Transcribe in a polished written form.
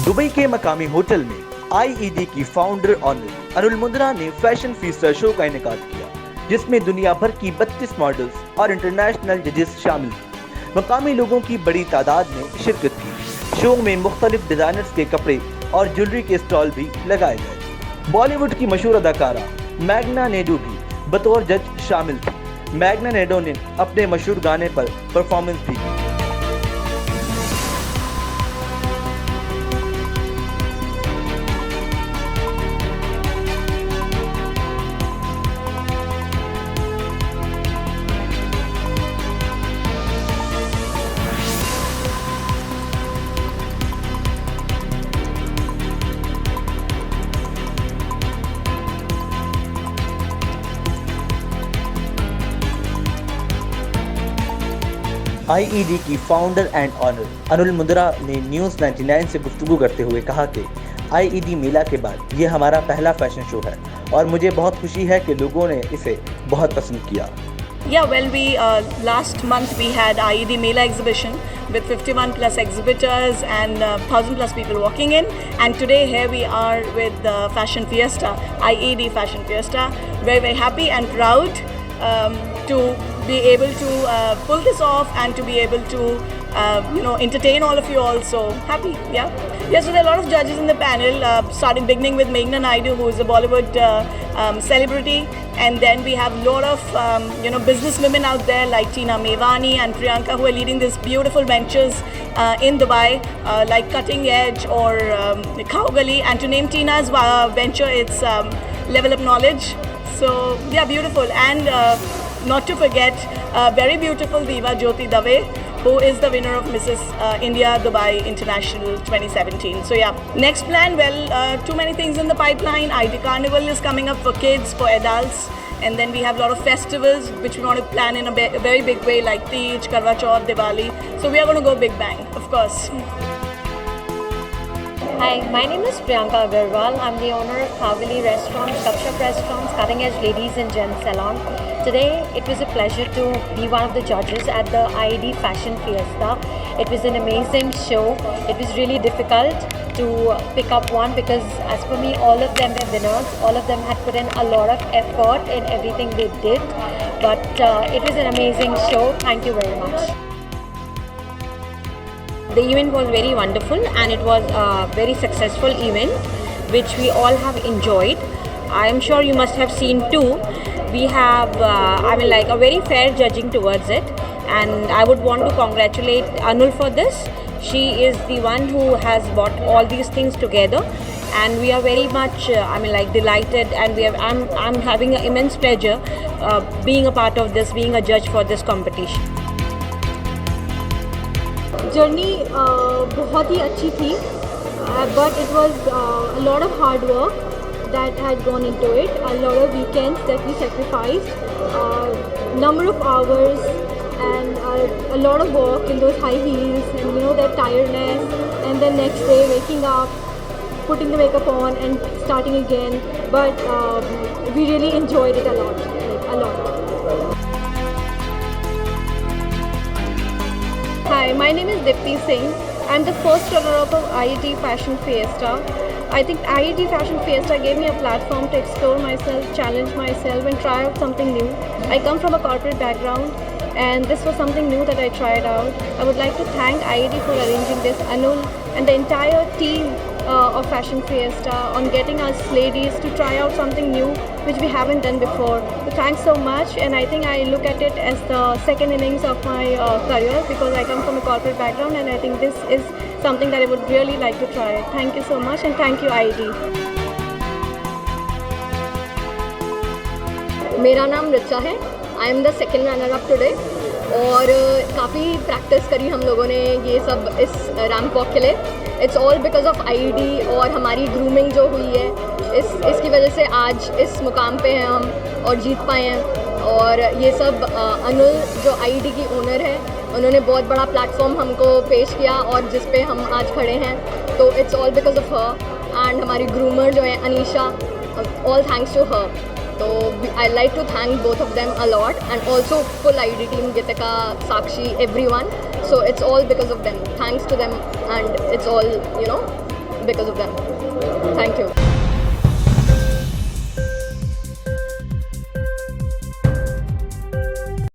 Dubai के मकामी hotel में आईईडी की फाउंडर ऑनर अनुल मुंद्रा ने फैशन फीस्टर शो का इनेकाद किया, जिसमें दुनिया भर की 32 मॉडल्स और इंटरनेशनल जजेस शामिल थे। मकामी लोगों की बड़ी तादाद ने शिरकत की। शो में मुख्तलिफ डिजाइनर्स के कपड़े और ज्वेलरी के स्टॉल भी लगाए गए। बॉलीवुड की मशहूर अदाकारा मैग्ना नेडू भी बतौर जज शामिल थी। मैग्ना नेडो ने अपने मशहूर गाने पर परफॉर्मेंस भी की। आईईडी की founder and owner Anul Mundra ने न्यूज़ 99 से गुफ्तगू करते हुए कहा कि आईईडी मेला के बाद ये हमारा पहला फैशन शो है और मुझे बहुत खुशी है कि लोगों ने इसे बहुत पसंद किया। Yeah, well, we last month we had IED Mela exhibition with 51 plus exhibitors and 1,000 plus people walking in, and today here we are with Fashion Fiesta, IED Fashion Fiesta. Very happy and proud to be able to pull this off and to be able to entertain all of you all. So happy, yeah. Yes, so there are a lot of judges in the panel, beginning with Meghna Naidu, who is a Bollywood celebrity, and then we have a lot of business women out there like Tina Mevani and Priyanka, who are leading these beautiful ventures in Dubai, like Cutting Edge or Khaugali, and to name Tina's venture, it's Level Up Knowledge. So yeah, beautiful. And not to forget, very beautiful Diva Jyoti Dave, who is the winner of Mrs. India Dubai International 2017. So yeah, next plan, well, too many things in the pipeline. ID Carnival is coming up for kids, for adults, and then we have a lot of festivals which we want to plan in a very big way, like Tej, Karwa Chauth, Diwali. So we are going to go big bang, of course. Hi, my name is Priyanka Agarwal. I'm the owner of Khaugali Restaurants, Kapshap Restaurants, Cutting Edge Ladies and Gents Salon. Today, it was a pleasure to be one of the judges at the IED Fashion Fiesta. It was an amazing show. It was really difficult to pick up one because, as for me, all of them were winners. All of them had put in a lot of effort in everything they did. But it was an amazing show. Thank you very much. The event was very wonderful and it was a very successful event which we all have enjoyed. I am sure you must have seen too. We have a very fair judging towards it, and I would want to congratulate Anul for this. She is the one who has brought all these things together, and we are very much delighted, and I'm having an immense pleasure being a part of this, being a judge for this competition. Journey बहुत ही अच्छी थी, but it was a lot of hard work that had gone into it, a lot of weekends that we sacrificed, number of hours, and a lot of work in those high heels, and that tiredness, and then next day waking up, putting the makeup on and starting again, but we really enjoyed it a lot. Hi, my name is Dipti Singh. I'm the first runner-up of IED Fashion Fiesta. I think IED Fashion Fiesta gave me a platform to explore myself, challenge myself, and try out something new. I come from a corporate background, and this was something new that I tried out. I would like to thank IED for arranging this, Anul, and the entire team of Fashion Fiesta on getting us ladies to try out something new which we haven't done before. So thanks so much, and I think I look at it as the second innings of my career because I come from a corporate background, and I think this is something that I would really like to try. Thank you so much, and thank you IED. मेरा नाम रिचा है। I am the second runner up today, और काफ़ी practice करी हम लोगों ने ये सब इस रैंप वॉक के लिए। It's all because of IED और हमारी ग्रूमिंग जो हुई है, इसकी वजह से आज इस मुकाम पे हैं हम और जीत पाए हैं। और ये सब अनुल जो आईईडी की ओनर है, उन्होंने बहुत बड़ा प्लेटफॉर्म हमको पेश किया और जिस पे हम आज खड़े हैं, तो it's all because of her. And हमारी ग्रूमर जो है Anisha, all thanks to her. So I like to thank both of them a lot, and also full IED team, Gitika, Sakshi, everyone. So it's all because of them. Thanks to them, and it's all, because of them. Thank you.